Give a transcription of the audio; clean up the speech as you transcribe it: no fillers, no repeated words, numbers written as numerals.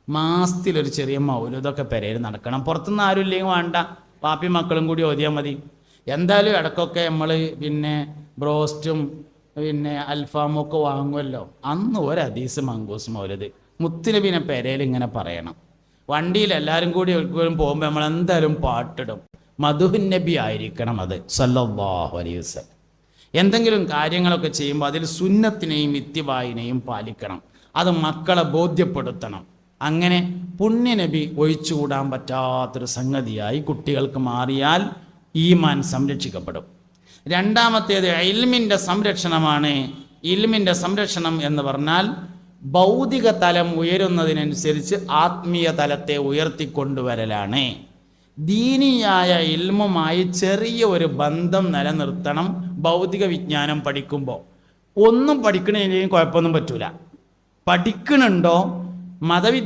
മാസത്തിലൊരു ചെറിയ മൗലൂദൊക്കെ പെരയിൽ നടക്കണം. പുറത്തുനിന്ന് ആരും ഇല്ലെങ്കിൽ വേണ്ട, പാപ്പി മക്കളും കൂടി ഓതിയാൽ മതി. എന്തായാലും ഇടയ്ക്കൊക്കെ നമ്മൾ പിന്നെ ബ്രോസ്റ്റും പിന്നെ അൽഫാമും ഒക്കെ വാങ്ങുമല്ലോ. അന്ന് ഒരു ഹദീസ് മങ്കൂസ് മൗലൂദ് മുത്തുനബിനെ പെരയിൽ ഇങ്ങനെ പറയണം. വണ്ടിയിൽ എല്ലാവരും കൂടി ഒരിക്കലും പോകുമ്പോൾ നമ്മൾ എന്തായാലും പാട്ടിടും. മധുഹുൻ നബി ആയിരിക്കണം അത് സല്ലല്ലാഹു അലൈഹി വസല്ലം. എന്തെങ്കിലും കാര്യങ്ങളൊക്കെ ചെയ്യുമ്പോൾ അതിൽ സുന്നത്തിനെയും ഇത്തിബായിനെയും പാലിക്കണം. അത് മക്കളെ ബോധ്യപ്പെടുത്തണം. അങ്ങനെ പുണ്യനബി ഒഴിച്ചുകൂടാൻ പറ്റാത്തൊരു സംഗതിയായി കുട്ടികൾക്ക് മാറിയാൽ ഈമാൻ സംരക്ഷിക്കപ്പെടും. രണ്ടാമത്തേത് ഇൽമിൻ്റെ സംരക്ഷണമാണ്. ഇൽമിൻ്റെ സംരക്ഷണം എന്ന് പറഞ്ഞാൽ ഭൗതിക തലം ഉയരുന്നതിനനുസരിച്ച് ആത്മീയ തലത്തെ ഉയർത്തിക്കൊണ്ടുവരലാണ്. ദീനിയായ ഇൽമുമായി ചെറിയ ഒരു ബന്ധം നിലനിർത്തണം. ഭൗതിക വിജ്ഞാനം പഠിക്കുമ്പോൾ ഒന്നും പഠിക്കണമെങ്കിൽ കുഴപ്പമൊന്നും പറ്റൂല. പഠിക്കണുണ്ടോ